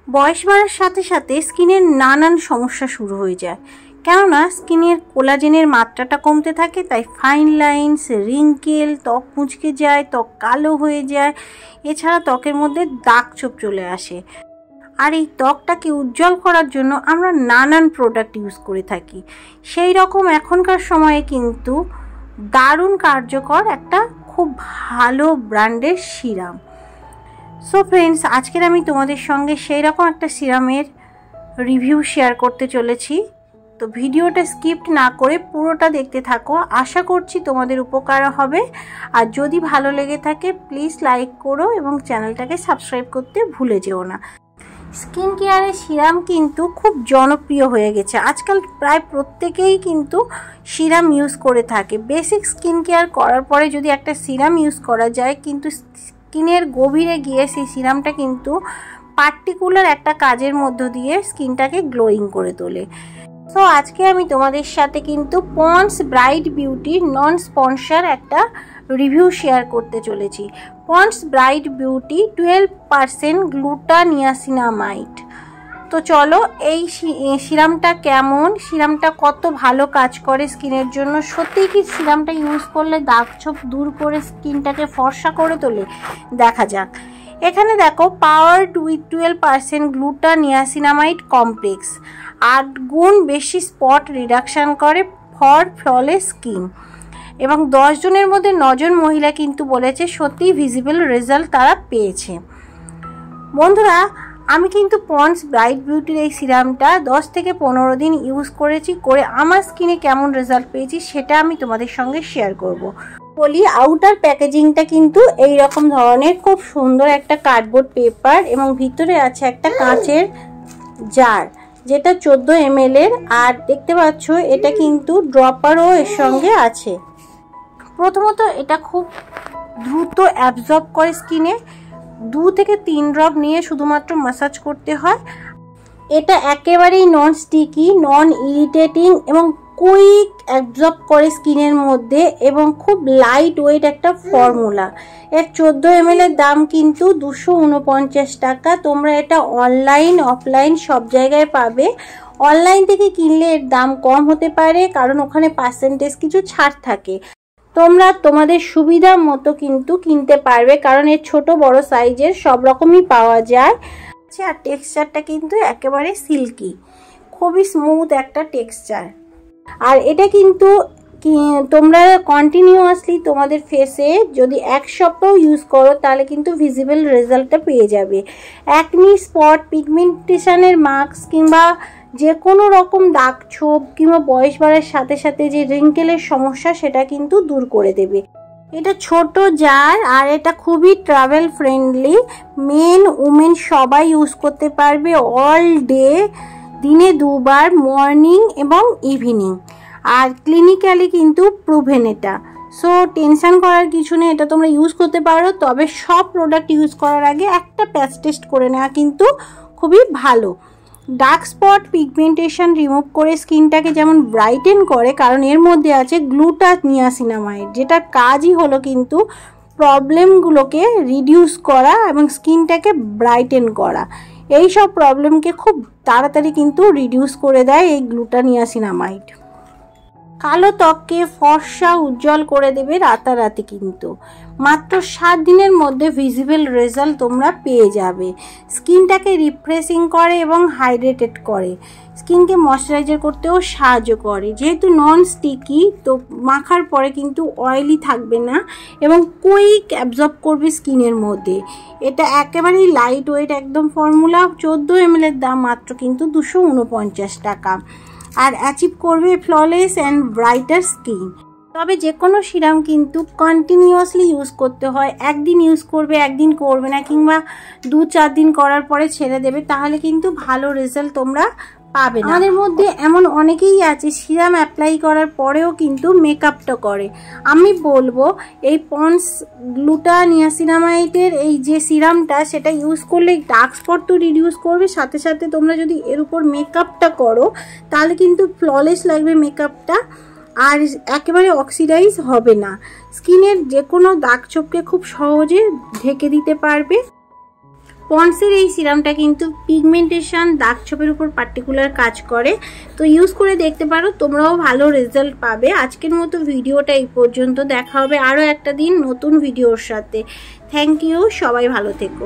বয়স বাড়ার সাথে সাথে স্কিনের নানান সমস্যা শুরু হয়ে যায়, কেননা স্কিনের কোলাজেনের মাত্রাটা কমতে থাকে। তাই ফাইন লাইন্স, রিঙ্কেল, ত্বক মুচকে যায়, ত্বক কালো হয়ে যায়, এছাড়া ত্বকের মধ্যে দাগ ছোপ চলে আসে। আর এই ত্বকটাকে উজ্জ্বল করার জন্য আমরা নানান প্রোডাক্ট ইউজ করে থাকি। সেই রকম এখনকার সময়ে কিন্তু দারুণ কার্যকর একটা খুব ভালো ব্র্যান্ডের সিরাম। সো ফ্রেন্ডস, আজকের আমি তোমাদের সঙ্গে সেই রকম একটা সিরামের রিভিউ শেয়ার করতে চলেছি। তো ভিডিওটা স্কিপ না করে পুরোটা দেখতে থাকো, আশা করছি তোমাদের উপকার হবে। আর যদি ভালো লেগে থাকে প্লিজ লাইক করো এবং চ্যানেলটাকে সাবস্ক্রাইব করতে ভুলে যেও না। স্কিন কেয়ারের সিরাম কিন্তু খুব জনপ্রিয় হয়ে গেছে, আজকাল প্রায় প্রত্যেকেই কিন্তু সিরাম ইউজ করে থাকে। বেসিক স্কিন কেয়ার করার পরে যদি একটা সিরাম ইউজ করা যায়, কিন্তু স্কিনের গভীরে গিয়ে সেই সিরামটা কিন্তু পার্টিকুলার একটা কাজের মধ্য দিয়ে স্কিনটাকে গ্লোয়িং করে তোলে। সো আজকে আমি তোমাদের সাথে কিন্তু পন্ডস ব্রাইট বিউটির নন স্পন্সর একটা রিভিউ শেয়ার করতে চলেছি। Ponds bright beauty 12% গ্লুটানিয়াসিনামাইড। তো চলো, এই সিরামটা কেমন, সিরামটা কত ভালো কাজ করে স্কিনের জন্য, সত্যি কি সিরামটা ইউজ করলে দাগ ছোপ দূর করে স্কিনটাকে ফর্সা করে তোলে, দেখা যাক। এখানে দেখো, পাওয়ারড উইথ 12% গ্লুটানিয়াসিনামাইড কমপ্লেক্স, 8 গুণ বেশি স্পট রিডাকশান করে ফর ফ্ললেস স্কিন। এবং 10 জনের মধ্যে 9 জন মহিলা কিন্তু বলেছে সত্যিই ভিজিবল রেজাল্ট তারা পেয়েছে। বন্ধুরা, আমি কিন্তু পন্ডস ব্রাইট বিউটির এই সিরামটা 10 থেকে 15 দিন ইউজ করেছি, করে আমার স্কিনে কেমন রেজাল্ট পেয়েছি সেটা আমি তোমাদের সঙ্গে শেয়ার করব। বলি, আউটার প্যাকেজিংটা কিন্তু এই রকম ধরনের খুব সুন্দর একটা কার্ডবোর্ড পেপার, এবং ভিতরে আছে একটা কাঁচের জার যেটা 14 ml এর। আর দেখতে পাচ্ছ এটা কিন্তু ড্রপারও এর সঙ্গে আছে। প্রথমত এটা খুব দ্রুত অ্যাবজর্ব করে স্কিনে, 2 থেকে 3 ড্রপ নিয়ে শুধুমাত্র ম্যাসাজ করতে হয়। এটা একেবারেই নন স্টিকি, নন ইরিটেটিং এবং কুইক অ্যাবজর্ব করে স্কিনের মধ্যে, এবং খুব লাইট ওয়েট একটা ফর্মুলা। এর 14 ml এর দাম কিন্তু 249 টাকা। তোমরা এটা অনলাইন অফলাইন সব জায়গায় পাবে। অনলাইন থেকে কিনলে এর দাম কম হতে পারে, কারণ ওখানে পার্সেন্টেজ কিছু ছাড় থাকে। তোমরা তোমাদের সুবিধা মতো কিন্তু কিনতে পারবে, কারণ এর ছোট বড় সাইজের সব রকমই পাওয়া যায়। আর টেক্সচারটা কিন্তু একেবারে সিল্কি, খুবই স্মুথ একটা টেক্সচার। আর এটা কিন্তু তোমরা কন্টিনিউয়াসলি তোমাদের ফেসে যদি 1 সপ্তাহ ইউজ করো তাহলে কিন্তু ভিজিবল রেজাল্টটা পেয়ে যাবে। অ্যাকনি, স্পট, পিগমেন্টেশনের মার্কস কিংবা যে কোনো রকম দাগ ছোপ কিংবা বয়স বাড়ার সাথে সাথে যে রিঙ্কেলের সমস্যা সেটা কিন্তু দূর করে দেবে। এটা ছোট জার, আর এটা খুবই ট্রাভেল ফ্রেন্ডলি, মেন উমেন সবাই ইউজ করতে পারবে অল ডে, দিনে 2 বার, মর্নিং এবং ইভিনিং। আর ক্লিনিক্যালি কিন্তু প্রুভেন এটা। সো টেনশন করার কিছু নেই, এটা তোমরা ইউজ করতে পারো। তবে সব প্রোডাক্ট ইউজ করার আগে একটা প্যাচ টেস্ট করে নেওয়া কিন্তু খুবই ভালো। ডার্ক স্পট, পিগমেন্টেশন রিমুভ করে স্কিনটাকে যেমন ব্রাইটেন করে, কারণ এর মধ্যে আছে গ্লুটানিয়াসিনামাইড, যেটার কাজই হলো কিন্তু প্রবলেমগুলোকে রিডিউস করা এবং স্কিনটাকে ব্রাইটেন করা। এই সব প্রবলেমকে খুব তাড়াতাড়ি কিন্তু রিডিউস করে দেয় এই গ্লুটানিয়াসিনামাইড। কালো ত্বককে ফর্সা উজ্জ্বল করে দেবে রাতারাতি, কিন্তু মাত্র 7 দিনের মধ্যে ভিজিবল রেজাল্ট তোমরা পেয়ে যাবে। স্কিনটাকে রিফ্রেশিং করে এবং হাইড্রেটেড করে, স্কিনকে ময়শ্চারাইজার করতেও সাহায্য করে। যেহেতু নন স্টিকি, তো মাখার পরে কিন্তু অয়েলি থাকবে না এবং কুইক অ্যাবজর্ব করবে স্কিনের মধ্যে। এটা একেবারেই লাইট ওয়েট একদম ফর্মুলা। 14 ml এর দাম মাত্র কিন্তু 249 টাকা, আর অ্যাচিভ করবে ফ্ললেস অ্যান্ড ব্রাইটার স্কিন। তবে যে কোনো সিরাম কিন্তু কন্টিনিউয়াসলি ইউজ করতে হয়। একদিন ইউজ করবে, একদিন করবে না, কিংবা 2-4 দিন করার পরে ছেড়ে দেবে, তাহলে কিন্তু ভালো রেজাল্ট তোমরা পাবে না। আমাদের মধ্যে এমন অনেকেই আছে সিরাম অ্যাপ্লাই করার পরেও কিন্তু মেকআপটা করে। আমি বলবো এই পন্ডস গ্লুটানিয়াসিনামাইডের এই যে সিরামটা, সেটা ইউজ করলে ডার্ক স্পট তো রিডিউস করবে, সাথে সাথে তোমরা যদি এর উপর মেকআপটা করো তাহলে কিন্তু ফ্ললেস লাগবে মেকআপটা, আর একেবারে অক্সিডাইজ হবে না। স্কিনের যে কোনো দাগ ছোপকে খুব সহজে ঢেকে দিতে পারবে। পন্ডসের এই সিরামটা কিন্তু পিগমেন্টেশন, দাগ ছোপের উপর পার্টিকুলার কাজ করে, তো ইউজ করে দেখতে পারো, তোমরাও ভালো রেজাল্ট পাবে। আজকের মতো ভিডিওটা এই পর্যন্ত, দেখা হবে আরও একটা দিন নতুন ভিডিওর সাথে। থ্যাংক ইউ, সবাই ভালো থেকো।